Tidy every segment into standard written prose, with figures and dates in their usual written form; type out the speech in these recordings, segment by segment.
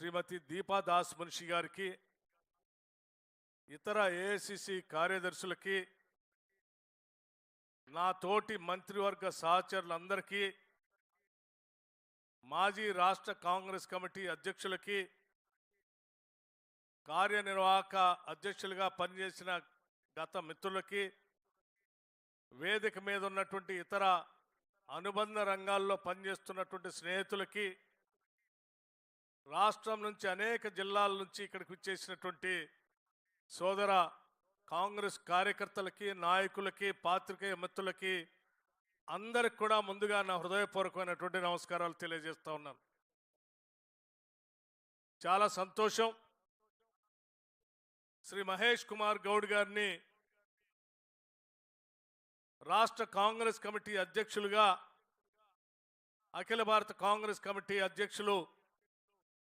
శ్రీమతి దీపా దాస్ మున్షి గారికి, ఇతర ఏఐసిసి కార్యదర్శులకి, నా తోటి మంత్రివర్గ సహచరులందరికీ, మాజీ రాష్ట్ర కాంగ్రెస్ కమిటీ అధ్యక్షులకి, కార్యనిర్వాహక అధ్యక్షులుగా పనిచేసిన గత మిత్రులకి, వేదిక మీద ఉన్నటువంటి ఇతర అనుబంధ రంగాల్లో పనిచేస్తున్నటువంటి స్నేహితులకి, రాష్ట్రం నుంచి అనేక జిల్లాల నుంచి ఇక్కడికి వచ్చేసినటువంటి సోదర కాంగ్రెస్ కార్యకర్తలకి, నాయకులకి, పాత్రికేయ మిత్రులకి అందరికి కూడా ముందుగా నా హృదయపూర్వకమైనటువంటి నమస్కారాలు తెలియజేస్తా ఉన్నాను. చాలా సంతోషం. శ్రీ మహేష్ కుమార్ గౌడ్ గారిని రాష్ట్ర కాంగ్రెస్ కమిటీ అధ్యక్షులుగా, అఖిల భారత కాంగ్రెస్ కమిటీ అధ్యక్షులు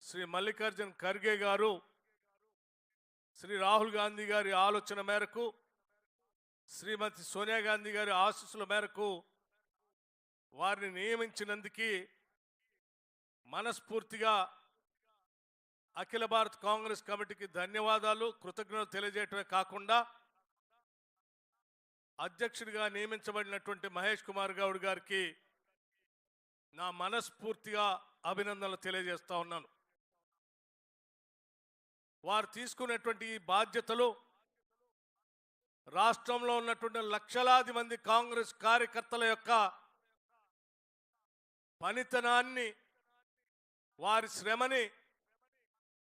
శ్రీ మల్లికార్జున్ ఖర్గే గారు శ్రీ రాహుల్ గాంధీ గారి ఆలోచన మేరకు, శ్రీమతి సోనియా గాంధీ గారి ఆశీస్సుల మేరకు వారిని నియమించినందుకు మనస్ఫూర్తిగా అఖిల భారత కాంగ్రెస్ కమిటీకి ధన్యవాదాలు, కృతజ్ఞతలు తెలియజేయటమే కాకుండా అధ్యక్షుడిగా నియమించబడినటువంటి మహేష్ కుమార్ గౌడ్ గారికి నా మనస్ఫూర్తిగా అభినందనలు తెలియజేస్తా ఉన్నాను. వారు తీసుకున్నటువంటి ఈ బాధ్యతలు రాష్ట్రంలో ఉన్నటువంటి లక్షలాది మంది కాంగ్రెస్ కార్యకర్తల యొక్క పనితనాన్ని, వారి శ్రమని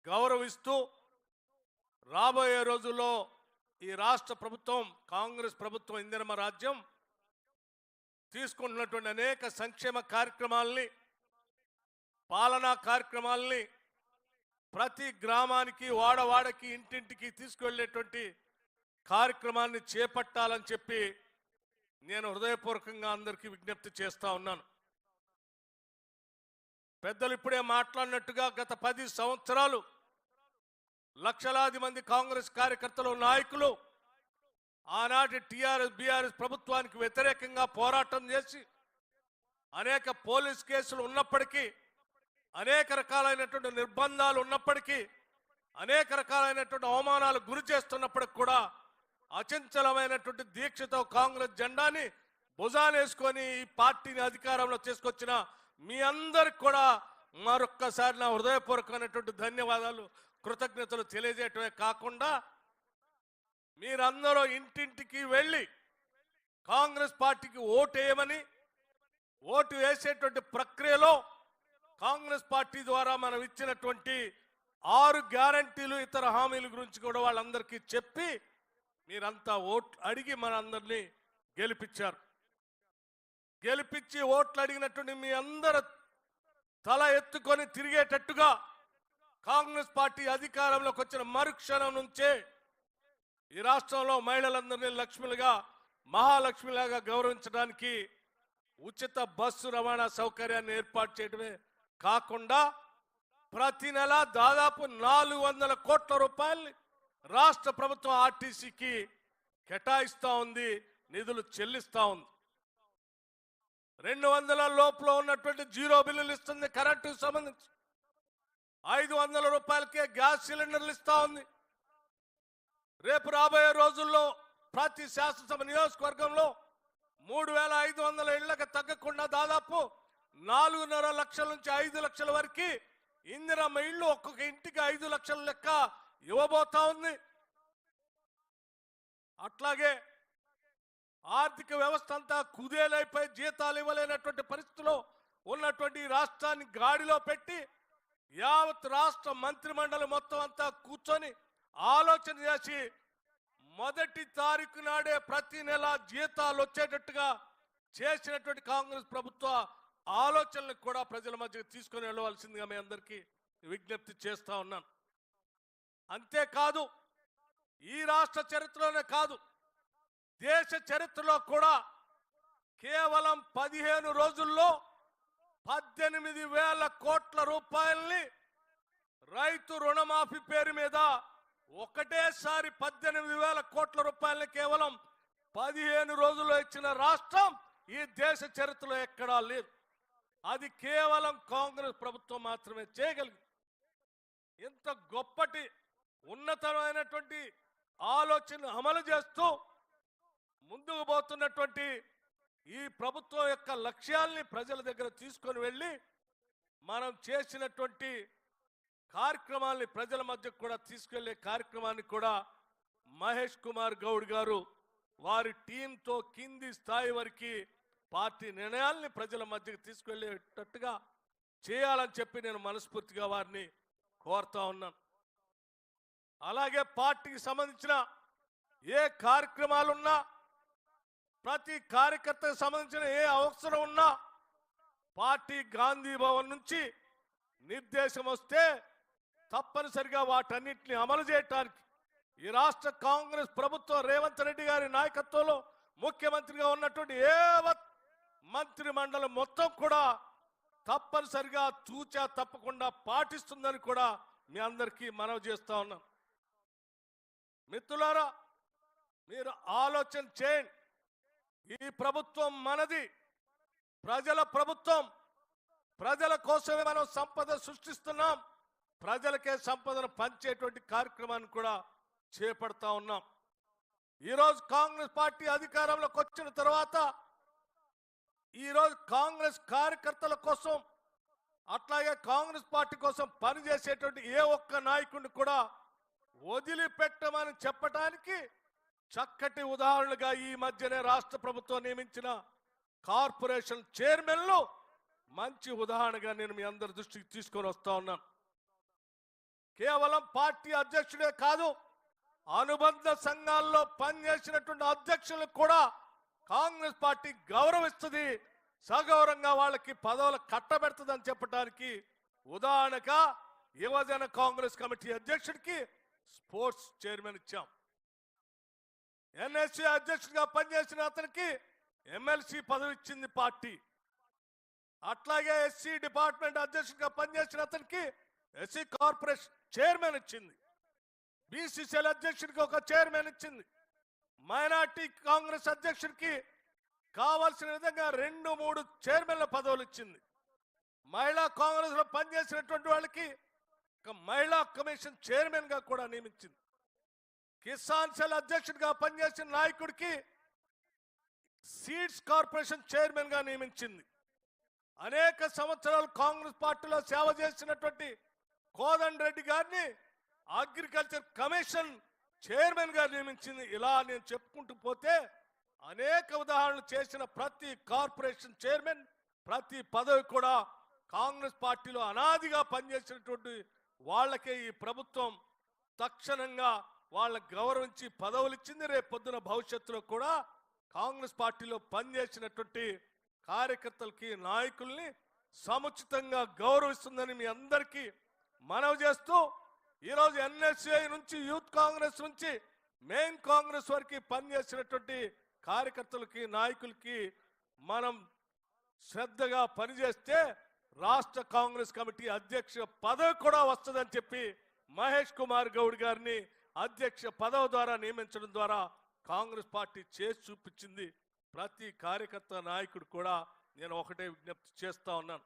గౌరవిస్తూ రాబోయే రోజుల్లో ఈ రాష్ట్ర ప్రభుత్వం, కాంగ్రెస్ ప్రభుత్వం, ఇందిరమ్మ రాజ్యం తీసుకుంటున్నటువంటి అనేక సంక్షేమ కార్యక్రమాలని, పాలనా కార్యక్రమాలని ప్రతి గ్రామానికి, వాడవాడకి, ఇంటింటికి తీసుకువెళ్ళేటువంటి కార్యక్రమాన్ని చేపట్టాలని చెప్పి నేను హృదయపూర్వకంగా అందరికీ విజ్ఞప్తి చేస్తా ఉన్నాను. పెద్దలు ఇప్పుడే మాట్లాడినట్టుగా గత 10 సంవత్సరాలు లక్షలాది మంది కాంగ్రెస్ కార్యకర్తలు, నాయకులు ఆనాటి టీఆర్ఎస్ బీఆర్ఎస్ ప్రభుత్వానికి వ్యతిరేకంగా పోరాటం చేసి అనేక పోలీస్ కేసులు ఉన్నప్పటికీ, అనేక రకాలైనటువంటి నిర్బంధాలు ఉన్నప్పటికీ, అనేక రకాలైనటువంటి అవమానాలు గురి చేస్తున్నప్పటికి కూడా అచంచలమైనటువంటి దీక్షతో కాంగ్రెస్ జెండాని భుజానేసుకొని ఈ పార్టీని అధికారంలో తీసుకొచ్చిన మీ అందరికి కూడా మరొక్కసారి నా హృదయపూర్వకమైనటువంటి ధన్యవాదాలు, కృతజ్ఞతలు తెలియజేయటమే కాకుండా మీరందరూ ఇంటింటికి వెళ్ళి కాంగ్రెస్ పార్టీకి ఓటు వేయమని, ఓటు వేసేటువంటి ప్రక్రియలో కాంగ్రెస్ పార్టీ ద్వారా మనం ఇచ్చినటువంటి 6 గ్యారంటీలు, ఇతర హామీల గురించి కూడా వాళ్ళందరికీ చెప్పి మీరంతా ఓట్లు అడిగి మనందరినీ గెలిపించారు. గెలిపించి ఓట్లు అడిగినటువంటి మీ అందరు తల ఎత్తుకొని తిరిగేటట్టుగా కాంగ్రెస్ పార్టీ అధికారంలోకి వచ్చిన మరుక్షణం నుంచే ఈ రాష్ట్రంలో మహిళలందరినీ లక్ష్మిలుగా, మహాలక్ష్మిలాగా గౌరవించడానికి ఉచిత బస్సు రవాణా సౌకర్యాన్ని ఏర్పాటు చేయడమే కాకుండా ప్రతి నెల దాదాపు 400 కోట్ల రూపాయలు రాష్ట్ర ప్రభుత్వం ఆర్టీసీకి కేటాయిస్తూ ఉంది, నిధులు చెల్లిస్తూ ఉంది. 200 లోపల ఉన్నటువంటి 0 బిల్లులు ఇస్తుంది. కరెంటుకు సంబంధించి 500 రూపాయలకే గ్యాస్ సిలిండర్లు ఇస్తూ ఉంది. రేపు రాబోయే రోజుల్లో ప్రతి శాసనసభ నియోజకవర్గంలో 3500 ఇళ్లకు తగ్గకుండా దాదాపు 4.5 లక్షల నుంచి 5 లక్షల వరకు ఇందిరమ్మ ఇళ్ళు, ఒక్కొక్క ఇంటికి 5 లక్షల లెక్క ఇవ్వబోతా ఉంది. అట్లాగే ఆర్థిక వ్యవస్థ అంతా కుదేలైపోయి జీతాలు ఇవ్వలేనటువంటి పరిస్థితిలో ఉన్నటువంటి రాష్ట్రాన్ని గాడిలో పెట్టి యావత్ రాష్ట్ర మంత్రిమండలి మొత్తం అంతా కూర్చొని ఆలోచన చేసి 1వ తారీఖు నాడే ప్రతి నెల జీతాలు వచ్చేటట్టుగా చేసినటువంటి కాంగ్రెస్ ప్రభుత్వ ఆలోచనలకు కూడా ప్రజల మధ్యకి తీసుకొని వెళ్ళవలసిందిగా మీ అందరికీ విజ్ఞప్తి చేస్తా ఉన్నాను. అంతేకాదు, ఈ రాష్ట్ర చరిత్రలోనే కాదు, దేశ చరిత్రలో కూడా కేవలం 15 రోజుల్లో 18,000 కోట్ల రూపాయల్ని రైతు రుణమాఫీ పేరు మీద ఒకటేసారి 18,000 కోట్ల రూపాయలని కేవలం 15 రోజుల్లో ఇచ్చిన రాష్ట్రం ఈ దేశ చరిత్రలో ఎక్కడా లేదు. అది కేవలం కాంగ్రెస్ ప్రభుత్వం మాత్రమే చేయగలిగింది. ఇంత గొప్పటి ఉన్నతమైనటువంటి ఆలోచన అమలు చేస్తూ ముందుకు పోతున్నటువంటి ఈ ప్రభుత్వం యొక్క లక్ష్యాల్ని ప్రజల దగ్గర తీసుకొని వెళ్ళి మనం చేసినటువంటి కార్యక్రమాల్ని ప్రజల మధ్య కూడా తీసుకెళ్లే కార్యక్రమాన్ని కూడా మహేష్ కుమార్ గౌడ్ గారు వారి టీంతో కింది స్థాయి వరకు పార్టీ నిర్ణయాల్ని ప్రజల మధ్యకి తీసుకెళ్లేటట్టుగా చేయాలని చెప్పి నేను మనస్ఫూర్తిగా వారిని కోరుతా ఉన్నాను. అలాగే పార్టీకి సంబంధించిన ఏ కార్యక్రమాలున్నా ప్రతి కార్యకర్తకు సంబంధించిన ఏ అవసరం ఉన్నా పార్టీ గాంధీ భవన్ నుంచి నిర్దేశం వస్తే తప్పనిసరిగా వాటన్నిటిని అమలు చేయడానికి ఈ రాష్ట్ర కాంగ్రెస్ ప్రభుత్వం రేవంత్ రెడ్డి గారి నాయకత్వంలో ముఖ్యమంత్రిగా ఉన్నటువంటి యావత్ మంత్రి మండలి మొత్తం కూడా తప్పనిసరిగా తూచా తప్పకుండా పాటిస్తుందని కూడా మీ అందరికీ మనవి చేస్తా ఉన్నాను. మిత్రులారా, మీరు ఆలోచన చేయండి. ఈ ప్రభుత్వం మనది, ప్రజల ప్రభుత్వం. ప్రజల కోసమే మనం సంపద సృష్టిస్తున్నాం. ప్రజలకే సంపదను పంచేటువంటి కార్యక్రమాన్ని కూడా చేపడతా ఉన్నాం. ఈరోజు కాంగ్రెస్ పార్టీ అధికారంలోకి వచ్చిన తర్వాత ఈరోజు కాంగ్రెస్ కార్యకర్తల కోసం అట్లాగే కాంగ్రెస్ పార్టీ కోసం పనిచేసేటువంటి ఏ ఒక్క నాయకుడిని కూడా వదిలిపెట్టమని చెప్పడానికి చక్కటి ఉదాహరణగా ఈ మధ్యనే రాష్ట్ర ప్రభుత్వం నియమించిన కార్పొరేషన్ చైర్మన్లు మంచి ఉదాహరణగా నేను మీ అందరి దృష్టికి తీసుకొని వస్తా ఉన్నాను. కేవలం పార్టీ అధ్యక్షుడే కాదు, అనుబంధ సంఘాల్లో పనిచేసినటువంటి అధ్యక్షులకు కూడా కాంగ్రెస్ పార్టీ గౌరవిస్తుంది, సగౌరవంగా వాళ్ళకి పదవులు కట్టబెడుతుందని చెప్పడానికి ఉదాహరణగా యువజన కాంగ్రెస్ కమిటీ అధ్యక్షుడికి స్పోర్ట్స్ చైర్మన్ ఇచ్చాం. ఎన్ఎస్సీ అధ్యక్షుడిగా పనిచేసిన అతనికి ఎమ్మెల్సీ పదవి ఇచ్చింది పార్టీ. అట్లాగే ఎస్సీ డిపార్ట్మెంట్ అధ్యక్షుడిగా పనిచేసిన అతనికి ఎస్సీ కార్పొరేషన్ చైర్మన్ ఇచ్చింది. బీసీసీఎల్ అధ్యక్షుడికి ఒక చైర్మన్ ఇచ్చింది. మైనార్టీ కాంగ్రెస్ అధ్యక్షుడికి కావాల్సిన విధంగా 2-3 చైర్మన్ల పదవులు ఇచ్చింది. మహిళా కాంగ్రెస్ లో పనిచేసినటువంటి వాళ్ళకి ఒక మహిళా కమిషన్ చైర్మన్ గా కూడా నియమించింది. కిసాన్ సెల్ అధ్యక్షుడిగా పనిచేసిన నాయకుడికి సీడ్స్ కార్పొరేషన్ చైర్మన్ గా నియమించింది. అనేక సంవత్సరాలు కాంగ్రెస్ పార్టీలో సేవ చేసినటువంటి కోదండ రెడ్డి గారిని అగ్రికల్చర్ కమిషన్ చైర్మన్ గా నియమించింది. ఇలా నేను చెప్పుకుంటూ పోతే అనేక ఉదాహరణలు చేసిన ప్రతి కార్పొరేషన్ చైర్మన్, ప్రతి పదవి కూడా కాంగ్రెస్ పార్టీలో అనాదిగా పనిచేసినటువంటి వాళ్ళకే ఈ ప్రభుత్వం తక్షణంగా వాళ్ళకు గౌరవించి పదవులు ఇచ్చింది. రేపు పొద్దున భవిష్యత్తులో కూడా కాంగ్రెస్ పార్టీలో పనిచేసినటువంటి కార్యకర్తలకి, నాయకుల్ని సముచితంగా గౌరవిస్తుందని మీ అందరికీ మనవి చేస్తూ, ఈరోజు ఎన్ఎస్ఏ నుంచి, యూత్ కాంగ్రెస్ నుంచి మెయిన్ కాంగ్రెస్ వరకు పనిచేసినటువంటి కార్యకర్తలకి, నాయకులకి మనం శ్రద్ధగా పనిచేస్తే రాష్ట్ర కాంగ్రెస్ కమిటీ అధ్యక్ష పదవి కూడా వస్తుందని చెప్పి మహేష్ కుమార్ గౌడ్ గారిని అధ్యక్ష పదవి ద్వారా నియమించడం ద్వారా కాంగ్రెస్ పార్టీ చేసి చూపించింది. ప్రతి కార్యకర్త, నాయకుడు కూడా నేను ఒకటే విజ్ఞప్తి చేస్తా ఉన్నాను.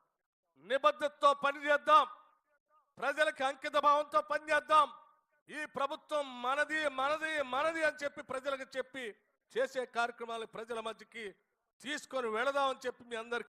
నిబద్ధతతో పనిచేద్దాం, ప్రజలకు అంకిత భావంతో పనిచేద్దాం. ఈ ప్రభుత్వం మనది మనది మనది అని చెప్పి ప్రజలకు చెప్పి చేసే కార్యక్రమాలు ప్రజల మధ్యకి తీసుకొని వెళదామని చెప్పి మీ అందరికీ